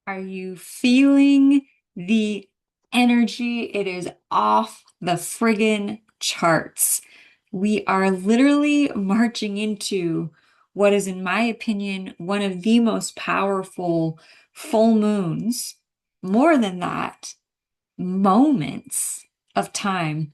Are you feeling the energy? It is off the friggin' charts. We are literally marching into what is, in my opinion, one of the most powerful full moons. More than that, moments of time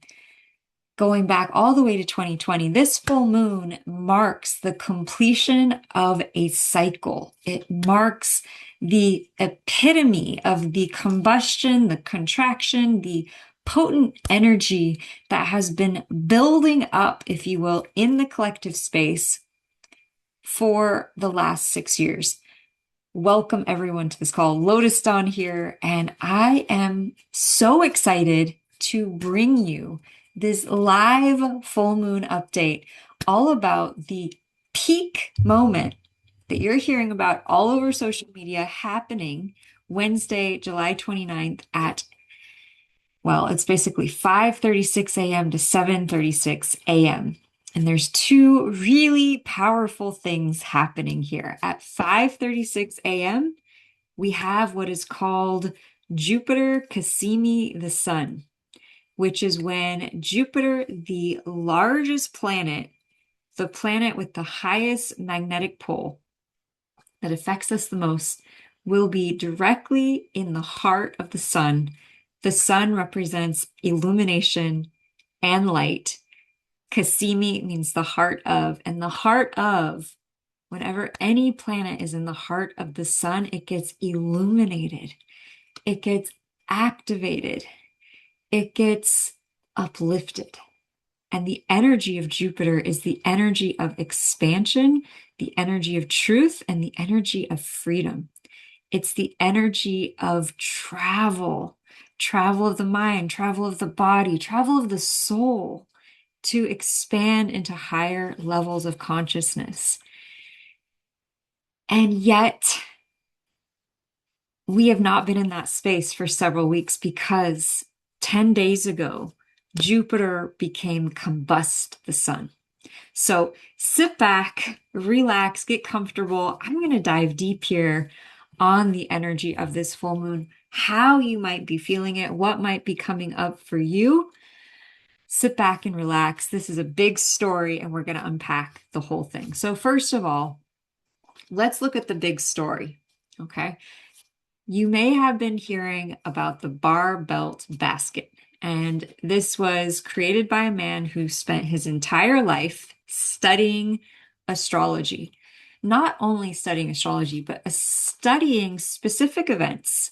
going back all the way to 2020. This full moon marks the completion of a cycle. It marks the epitome of the combustion, the contraction, the potent energy that has been building up, if you will, in the collective space for the last 6 years. Welcome everyone to this call. Lotus Dawn here, and I am so excited to bring you this live full moon update all about the peak moment that you're hearing about all over social media happening Wednesday, July 29th at, well, it's basically 5:36 a.m. to 7:36 a.m. And there's two really powerful things happening here. At 5:36 a.m., we have what is called Jupiter Cazimi the Sun, which is when Jupiter, the largest planet, the planet with the highest magnetic pole that affects us the most, will be directly in the heart of the sun. The sun represents illumination and light. Cazimi means the heart of, and the heart of, whenever any planet is in the heart of the sun, it gets illuminated, it gets activated, it gets uplifted. And the energy of Jupiter is the energy of expansion, the energy of truth, and the energy of freedom. It's the energy of travel, travel of the mind, travel of the body, travel of the soul to expand into higher levels of consciousness. And yet, we have not been in that space for several weeks because 10 days ago, Jupiter became combust the sun. So sit back, relax, get comfortable. I'm going to dive deep here on the energy of this full moon, how you might be feeling it, what might be coming up for you. Sit back and relax. This is a big story, and we're going to unpack the whole thing. So, first of all, let's look at the big story. Okay. You may have been hearing about the barbell basket, and this was created by a man who spent his entire life studying astrology. Not only studying astrology, but studying specific events.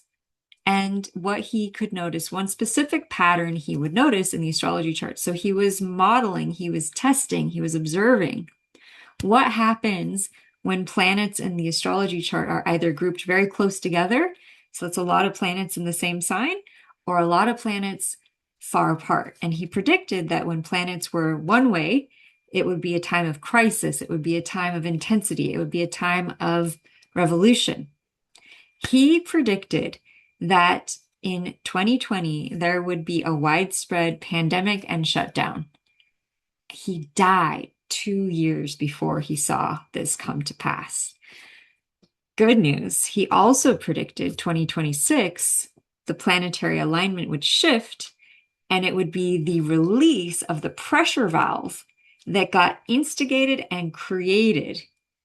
And what he could notice, one specific pattern he would notice in the astrology chart. So he was modeling, he was testing, he was observing what happens when planets in the astrology chart are either grouped very close together, so it's a lot of planets in the same sign, or a lot of planets far apart. And he predicted that when planets were one way, it would be a time of crisis, it would be a time of intensity, it would be a time of revolution. He predicted that in 2020, there would be a widespread pandemic and shutdown. He died 2 years before he saw this come to pass. Good news, he also predicted 2026, the planetary alignment would shift, and it would be the release of the pressure valve that got instigated and created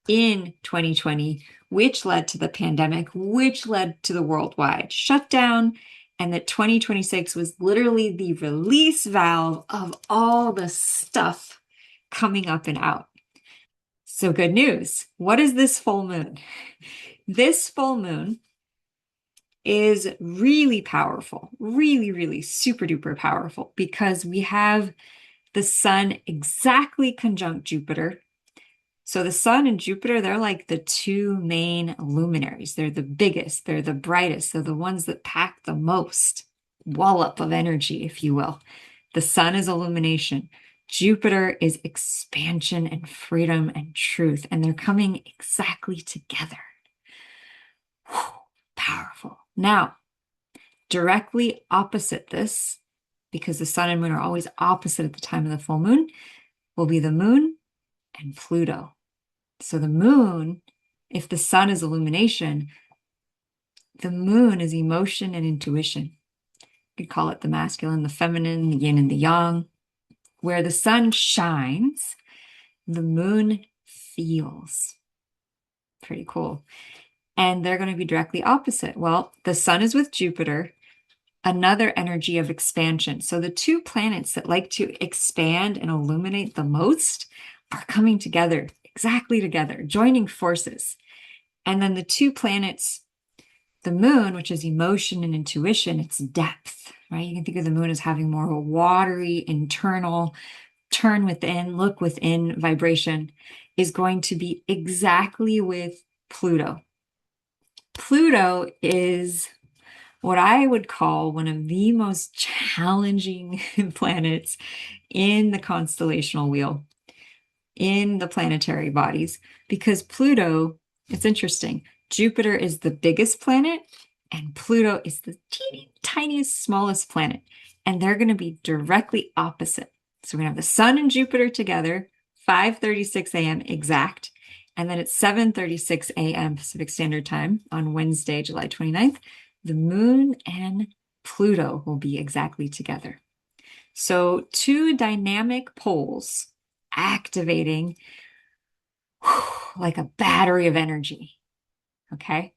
in 2020, which led to the pandemic, which led to the worldwide shutdown, and that 2026 was literally the release valve of all the stuff coming up and out. So good news. What is this full moon? This full moon is really powerful, really, really super duper powerful because we have the sun exactly conjunct Jupiter. So the sun and Jupiter, they're like the two main luminaries. They're the biggest, they're the brightest, they're the ones that pack the most wallop of energy, if you will. The sun is illumination. Jupiter is expansion and freedom and truth, and they're coming exactly together. Whew, powerful. Now, directly opposite this, because the sun and moon are always opposite at the time of the full moon, will be the moon and Pluto. So the moon, if the sun is illumination, The moon is emotion and intuition. You could call it the masculine, the feminine, the yin and the yang. Where the sun shines, the moon feels. Pretty cool. And they're going to be directly opposite. Well, the sun is with Jupiter, another energy of expansion. So the two planets that like to expand and illuminate the most are coming together, exactly together, joining forces. And then the two planets, the moon, which is emotion and intuition, it's depth, right? You can think of the moon as having more of a watery, internal, turn within, look within vibration, is going to be exactly with Pluto. Pluto is what I would call one of the most challenging planets in the constellational wheel, in the planetary bodies, because Pluto, it's interesting. Jupiter is the biggest planet, and Pluto is the teeny tiniest, smallest planet. And they're going to be directly opposite. So we're going to have the sun and Jupiter together, 5:36 a.m. exact. And then it's 7:36 a.m. Pacific Standard Time on Wednesday, July 29th. The moon and Pluto will be exactly together. So two dynamic poles activating like a battery of energy. Okay.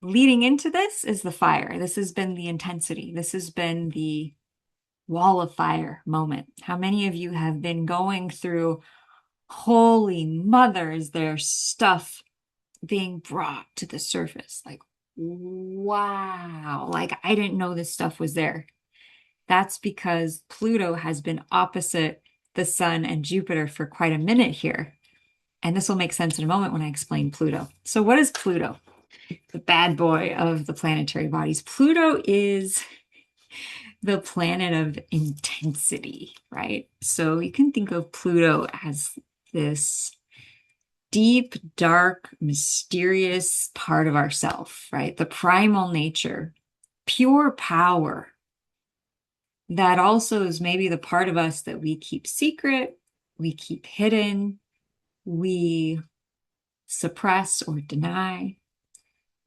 Leading into this is the fire. This has been the intensity. This has been the wall of fire moment. How many of you have been going through, holy mother, is there stuff being brought to the surface? Like, wow, like I didn't know this stuff was there. That's because Pluto has been opposite the sun and Jupiter for quite a minute here. And this will make sense in a moment when I explain Pluto. So what is Pluto? The bad boy of the planetary bodies. Pluto is the planet of intensity, right? So you can think of Pluto as this deep, dark, mysterious part of ourself, right? The primal nature, pure power. That also is maybe the part of us that we keep secret, we keep hidden, we suppress or deny.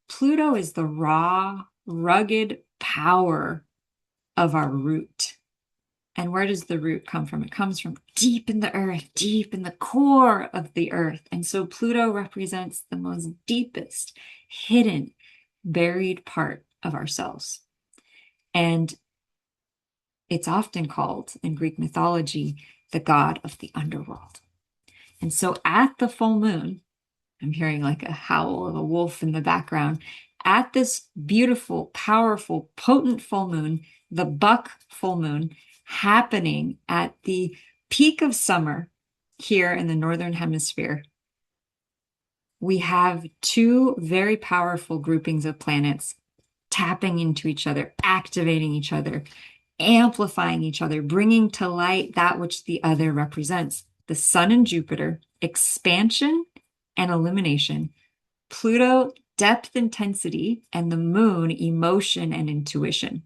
Pluto is the raw, rugged power of our root. And where does the root come from? It comes from deep in the earth, deep in the core of the earth. And so Pluto represents the most deepest, hidden, buried part of ourselves. And it's often called in Greek mythology the god of the underworld. And so at the full moon, I'm hearing like a howl of a wolf in the background. At this beautiful, powerful, potent full moon, the buck full moon, happening at the peak of summer here in the Northern Hemisphere, we have two very powerful groupings of planets tapping into each other, activating each other, amplifying each other, bringing to light that which the other represents. The sun and Jupiter, expansion and illumination. Pluto, depth, intensity, and the moon, emotion and intuition.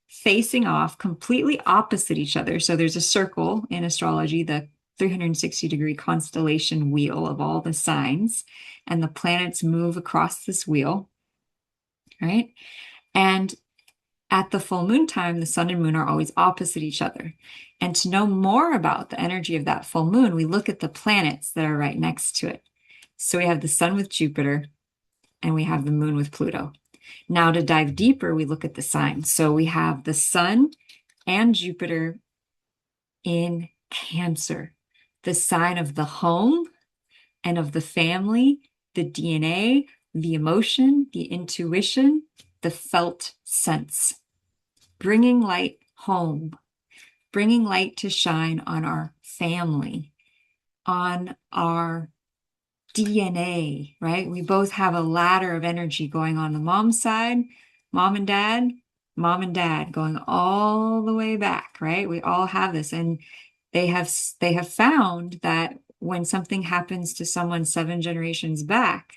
Facing off, completely opposite each other. So there's a circle in astrology, the 360-degree constellation wheel of all the signs, and the planets move across this wheel, right? And at the full moon time, the sun and moon are always opposite each other. And to know more about the energy of that full moon, we look at the planets that are right next to it. So we have the sun with Jupiter, and we have the moon with Pluto. Now to dive deeper, we look at the signs. So we have the sun and Jupiter in Cancer, the sign of the home and of the family, the DNA, the emotion, the intuition, the felt sense. Bringing light home, bringing light to shine on our family, on our DNA, right? We both have a ladder of energy going on the mom side, mom and dad going all the way back, right? We all have this, and they have found that when something happens to someone 7 generations back,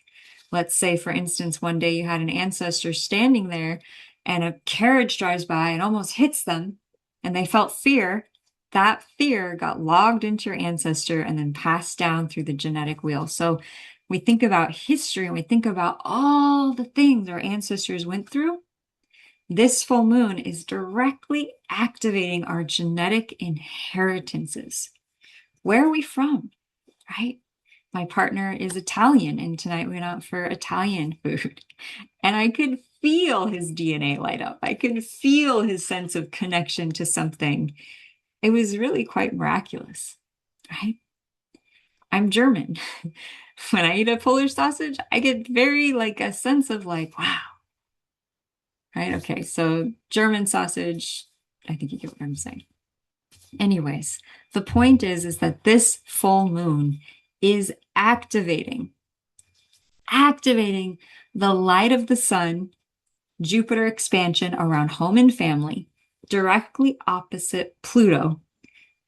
let's say for instance one day you had an ancestor standing there and a carriage drives by and almost hits them and they felt fear, that fear got logged into your ancestor and then passed down through the genetic wheel. So we think about history and we think about all the things our ancestors went through, this full moon is directly activating our genetic inheritances. Where are we from, right? My partner is Italian, and tonight we went out for Italian food. And I could feel his DNA light up. I could feel his sense of connection to something. It was really quite miraculous, right? I'm German. When I eat a Polish sausage, I get very like a sense of like, wow. Right? Okay, so German sausage, I think you get what I'm saying. Anyways, the point is that this full moon is activating the light of the sun, Jupiter expansion around home and family, directly opposite Pluto.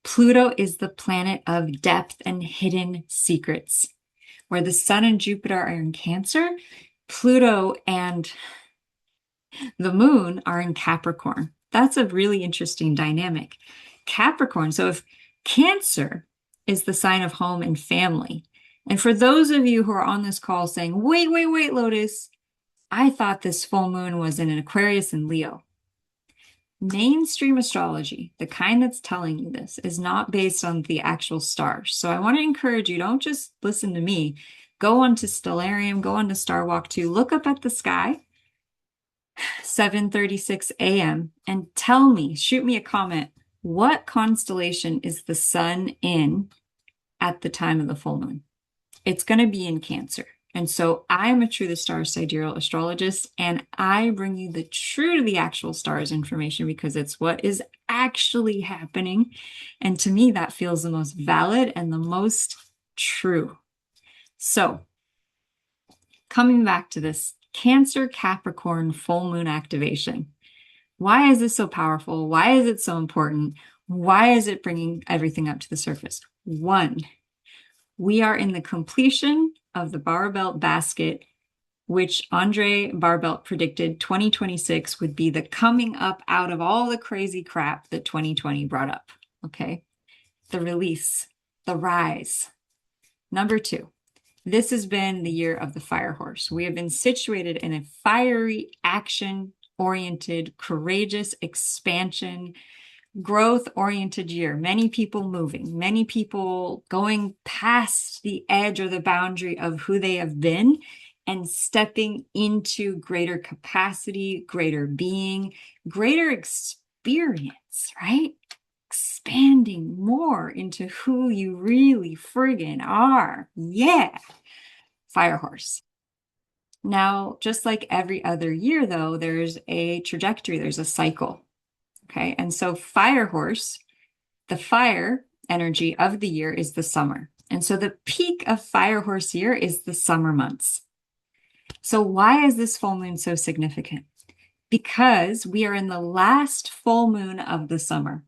Pluto is the planet of depth and hidden secrets. Where the sun and Jupiter are in Cancer, Pluto and the moon are in Capricorn. That's a really interesting dynamic. Capricorn, so if Cancer is the sign of home and family, and for those of you who are on this call saying, wait, Lotus, I thought this full moon was in an Aquarius and Leo. Mainstream astrology, the kind that's telling you this, is not based on the actual stars. So I want to encourage you, don't just listen to me. Go onto Stellarium, go onto Star Walk 2, look up at the sky, 7:36 a.m., and tell me, shoot me a comment, what constellation is the sun in at the time of the full moon? It's going to be in Cancer. And so I'm a True to the Stars sidereal astrologist, and I bring you the true to the actual stars information because it's what is actually happening. And to me, that feels the most valid and the most true. So coming back to this Cancer Capricorn full moon activation. Why is this so powerful? Why is it so important? Why is it bringing everything up to the surface? One, we are in the completion of the Barbelt basket, which Andre Barbelt predicted 2026 would be the coming up out of all the crazy crap that 2020 brought up. Okay. The release, the rise. Number two, this has been the year of the fire horse. We have been situated in a fiery, action-oriented, courageous expansion, growth-oriented year. Many people moving, many people going past the edge or the boundary of who they have been and stepping into greater capacity, greater being, greater experience, right? Expanding more into who you really friggin' are. Yeah. Fire horse. Now, just like every other year, though, there's a trajectory, there's a cycle. Okay. And so fire horse, the fire energy of the year is the summer. And so the peak of fire horse year is the summer months. So why is this full moon so significant? Because we are in the last full moon of the summer.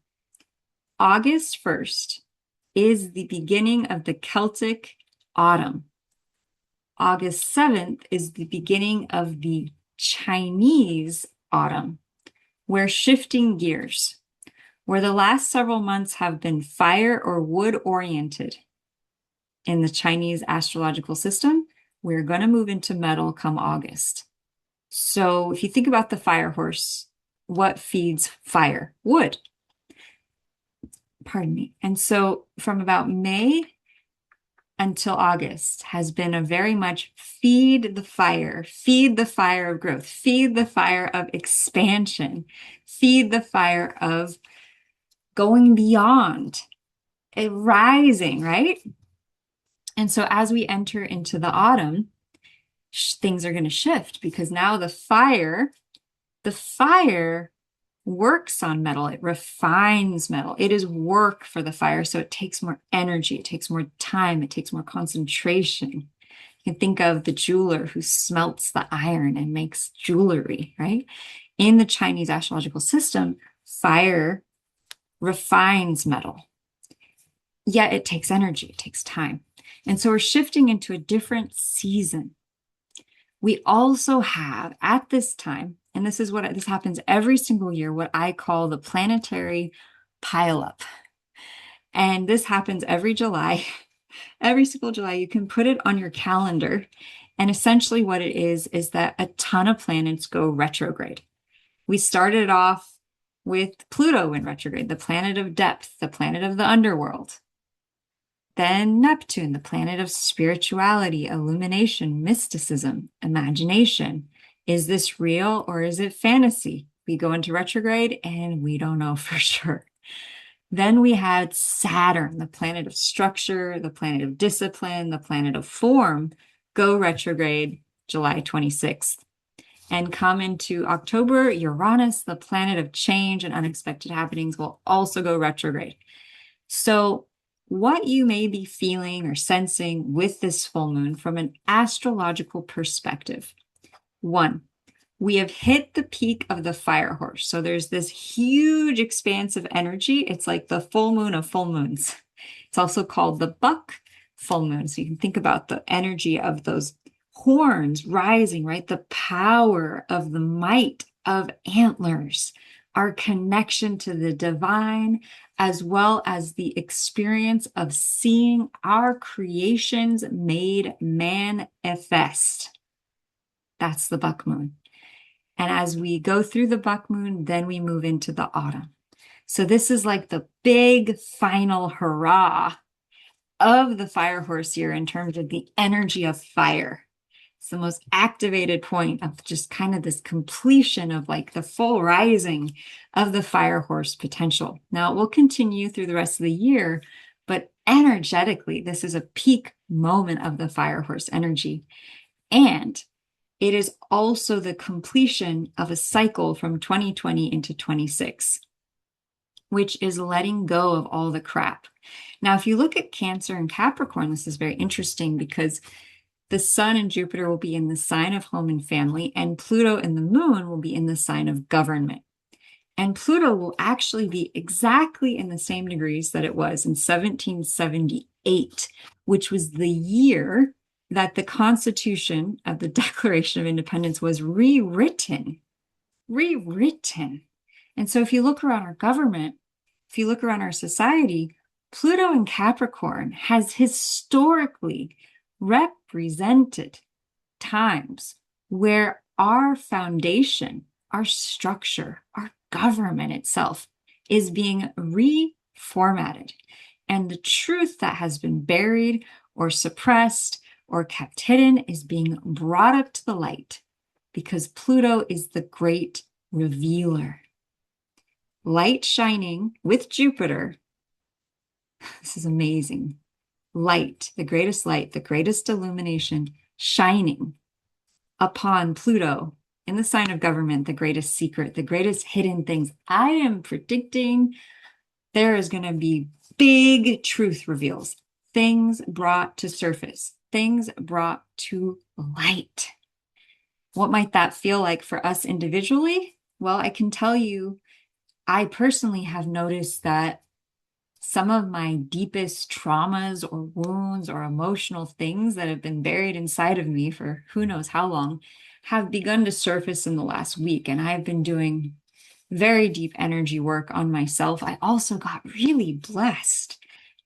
August 1st is the beginning of the Celtic autumn. August 7th is the beginning of the Chinese autumn. We're shifting gears. Where the last several months have been fire or wood oriented in the Chinese astrological system, we're going to move into metal come August. So if you think about the fire horse, what feeds fire? Wood. Pardon me. And so from about May until August has been a very much feed the fire of growth, feed the fire of expansion, feed the fire of going beyond, a rising, right? And so as we enter into the autumn, things are going to shift because now the fire works on metal. It refines metal. It is work for the fire. So it takes more energy. It takes more time. It takes more concentration. You can think of the jeweler who smelts the iron and makes jewelry, right? In the Chinese astrological system, fire refines metal. Yet it takes energy. It takes time. And so we're shifting into a different season. We also have at this time, and this happens every single year, what I call the planetary pileup. And this happens every July. Every single July, you can put it on your calendar. And essentially, what it is that a ton of planets go retrograde. We started off with Pluto in retrograde, the planet of depth, the planet of the underworld. Then Neptune, the planet of spirituality, illumination, mysticism, imagination. Is this real or is it fantasy? We go into retrograde and we don't know for sure. Then we had Saturn, the planet of structure, the planet of discipline, the planet of form, go retrograde July 26th. And come into October, Uranus, the planet of change and unexpected happenings, will also go retrograde. So what you may be feeling or sensing with this full moon from an astrological perspective. One, we have hit the peak of the fire horse. So there's this huge expanse of energy. It's like the full moon of full moons. It's also called the buck full moon. So you can think about the energy of those horns rising, right? The power of the might of antlers, our connection to the divine, as well as the experience of seeing our creations made manifest. That's the buck moon. And as we go through the buck moon, then we move into the autumn. So this is like the big final hurrah of the fire horse year in terms of the energy of fire. It's the most activated point of just kind of this completion of like the full rising of the fire horse potential. Now it will continue through the rest of the year, but energetically, this is a peak moment of the fire horse energy. And it is also the completion of a cycle from 2020 into 26, which is letting go of all the crap. Now, if you look at Cancer and Capricorn, this is very interesting because the Sun and Jupiter will be in the sign of home and family, and Pluto and the Moon will be in the sign of government. And Pluto will actually be exactly in the same degrees that it was in 1778, which was the year that the Constitution of the Declaration of Independence was rewritten. And so if you look around our government, if you look around our society, Pluto in Capricorn has historically represented times where our foundation, our structure, our government itself is being reformatted. And the truth that has been buried or suppressed or kept hidden is being brought up to the light because Pluto is the great revealer. Light shining with Jupiter. This is amazing. Light, the greatest illumination, shining upon Pluto in the sign of government, the greatest secret, the greatest hidden things. I am predicting there is going to be big truth reveals, things brought to surface, things brought to light. What might that feel like for us individually? Well, I can tell you, I personally have noticed that some of my deepest traumas or wounds or emotional things that have been buried inside of me for who knows how long have begun to surface in the last week. And I've been doing very deep energy work on myself. I also got really blessed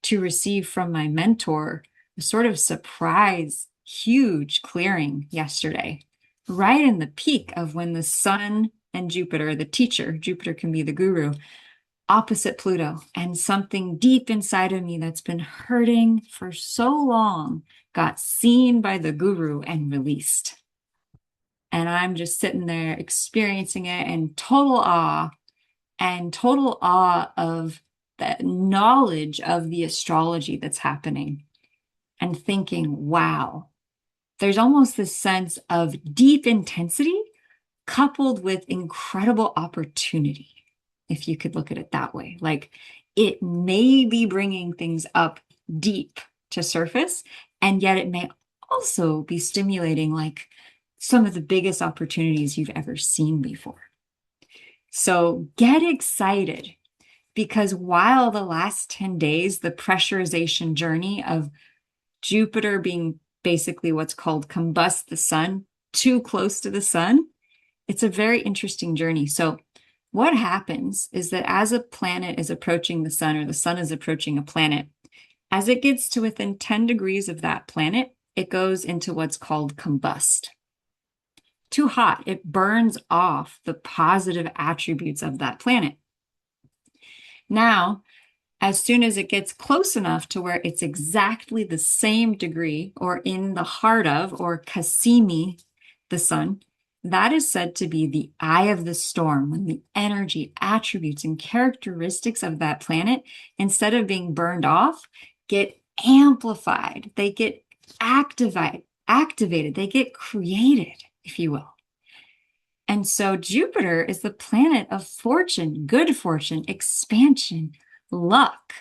to receive from my mentor a sort of surprise, huge clearing yesterday, right in the peak of when the Sun and Jupiter, the teacher, Jupiter can be the guru, opposite Pluto, and something deep inside of me that's been hurting for so long got seen by the guru and released. And I'm just sitting there experiencing it in total awe of the knowledge of the astrology that's happening and thinking, wow, there's almost this sense of deep intensity coupled with incredible opportunity, if you could look at it that way. Like it may be bringing things up deep to surface, and yet it may also be stimulating like some of the biggest opportunities you've ever seen before. So get excited, because while the last 10 days, the pressurization journey of Jupiter being basically what's called combust the sun, too close to the sun, it's a very interesting journey. So what happens is that as a planet is approaching the sun or the sun is approaching a planet, As it gets to within 10 degrees of that planet, it goes into what's called combust. Too hot, it burns off the positive attributes of that planet. Now, as soon as it gets close enough to where it's exactly the same degree or in the heart of, or Cazimi, the sun, that is said to be the eye of the storm, when the energy, attributes, and characteristics of that planet, instead of being burned off, get amplified. They get activated. They get created, if you will. And so Jupiter is the planet of fortune, good fortune, expansion, luck,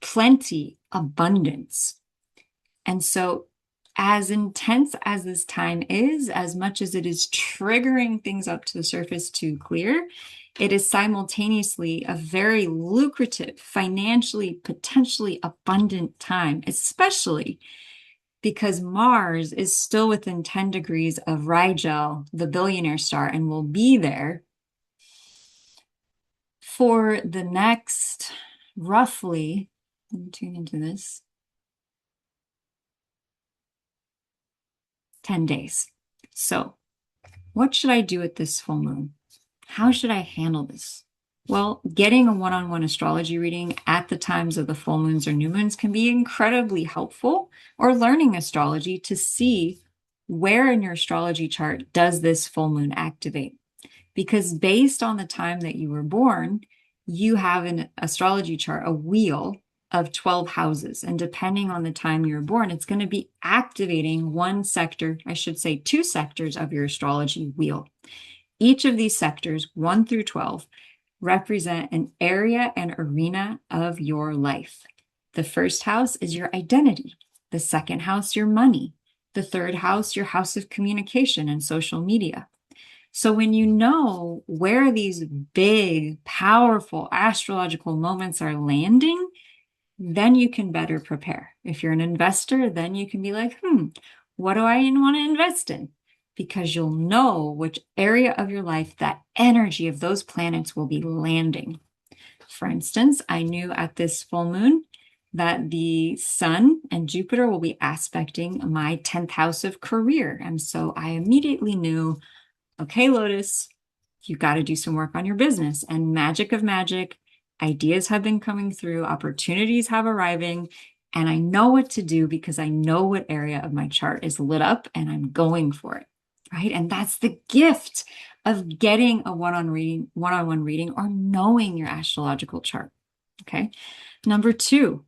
plenty, abundance. And so, as intense as this time is, as much as it is triggering things up to the surface to clear, it is simultaneously a very lucrative, financially, potentially abundant time, especially because Mars is still within 10 degrees of Rigel, the billionaire star, and will be there for the next roughly, let me tune into this, 10 days. So, what should I do with this full moon? How should I handle this? Well, getting a one-on-one astrology reading at the times of the full moons or new moons can be incredibly helpful, or learning astrology to see where in your astrology chart does this full moon activate. Because based on the time that you were born, you have an astrology chart, a wheel of 12 houses. And depending on the time you were born, it's going to be activating one sector, I should say 2 sectors of your astrology wheel. Each of these sectors, 1 through 12, represent an area and arena of your life. The first house is your identity. The second house, your money. The third house, your house of communication and social media. So when you know where these big, powerful astrological moments are landing, then you can better prepare. If you're an investor, then you can be like, what do I want to invest in? Because you'll know which area of your life that energy of those planets will be landing. For instance, I knew at this full moon that the Sun and Jupiter will be aspecting my 10th house of career. And so I immediately knew, okay, Lotus, you got to do some work on your business. And magic of magic, ideas have been coming through, opportunities have arriving, and I know what to do because I know what area of my chart is lit up and I'm going for it, right? And that's the gift of getting a one-on-one reading or knowing your astrological chart, okay? Number 2,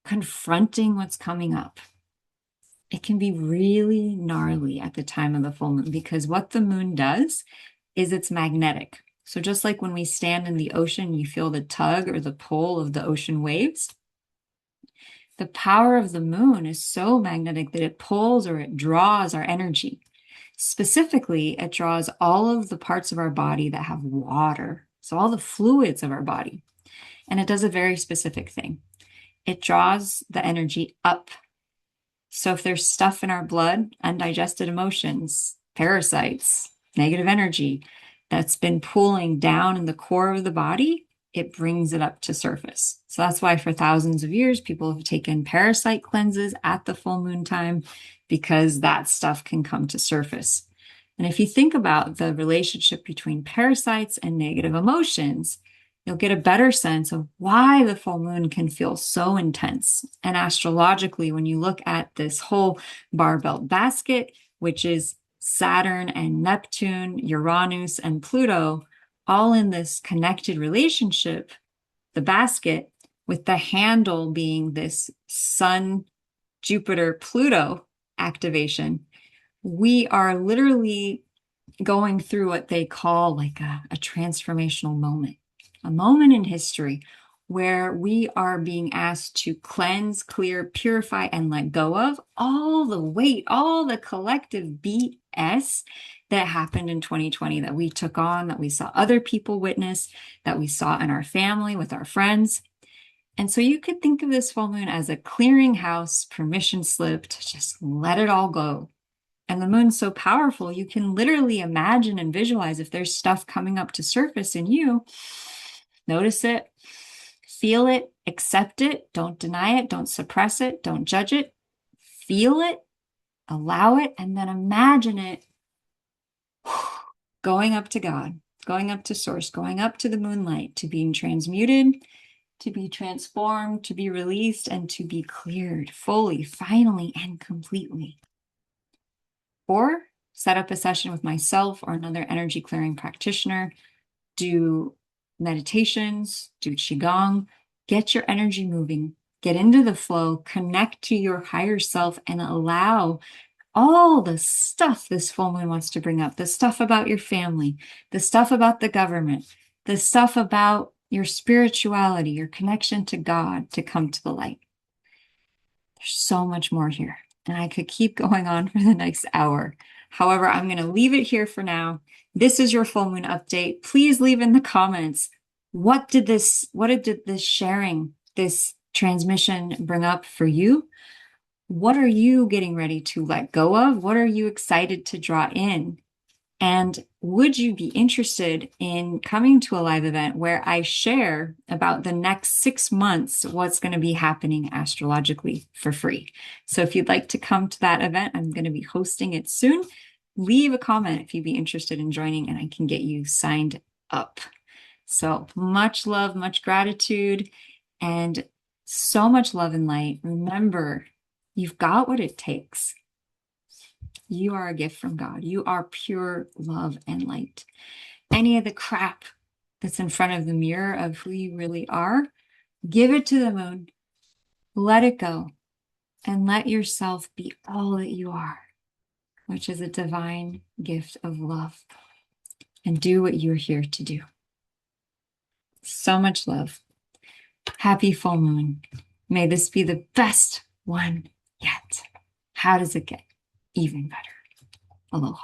confronting what's coming up. It can be really gnarly at the time of the full moon because what the moon does is it's magnetic. So just like when we stand in the ocean, you feel the tug or the pull of the ocean waves. The power of the moon is so magnetic that it pulls or it draws our energy. Specifically, it draws all of the parts of our body that have water, so all the fluids of our body. And it does a very specific thing. It draws the energy up. So if there's stuff in our blood, undigested emotions, parasites, negative energy that's been pooling down in the core of the body, it brings it up to surface. So that's why for thousands of years, people have taken parasite cleanses at the full moon time, because that stuff can come to surface. And if you think about the relationship between parasites and negative emotions, you'll get a better sense of why the full moon can feel so intense. And astrologically, when you look at this whole barbell basket, which is Saturn and Neptune, Uranus and Pluto, all in this connected relationship, the basket, with the handle being this Sun, Jupiter, Pluto activation, we are literally going through what they call like a transformational moment, a moment in history where we are being asked to cleanse, clear, purify, and let go of all the weight, all the collective BS that happened in 2020 that we took on, that we saw other people witness, that we saw in our family, with our friends. And so you could think of this full moon as a clearinghouse permission slip to just let it all go. And the moon's so powerful, you can literally imagine and visualize if there's stuff coming up to surface in you, notice it, feel it, Accept it. Don't deny it. Don't suppress it. Don't judge it. Feel it, allow it, and then imagine it going up to God, going up to source, going up to the moonlight, to being transmuted, to be transformed, to be released, and to be cleared fully, finally, and completely. Or set up a session with myself or another energy clearing practitioner, do meditations, do Qigong, get your energy moving, get into the flow, connect to your higher self, and allow all the stuff this full moon wants to bring up, the stuff about your family, the stuff about the government, the stuff about your spirituality, your connection to God, to come to the light. There's so much more here, and I could keep going on for the next hour. However, I'm going to leave it here for now. This is your full moon update. Please leave in the comments, what did this sharing, this transmission bring up for you? What are you getting ready to let go of? What are you excited to draw in? And would you be interested in coming to a live event where I share about the next 6 months, what's going to be happening astrologically for free? So if you'd like to come to that event, I'm going to be hosting it soon. Leave a comment if you'd be interested in joining, and I can get you signed up. So much love, much gratitude, and so much love and light. Remember, you've got what it takes. You are a gift from God. You are pure love and light. Any of the crap that's in front of the mirror of who you really are, give it to the moon. Let it go. And let yourself be all that you are, which is a divine gift of love. And do what you're here to do. So much love. Happy full moon. May this be the best one yet. How does it get even better? Aloha.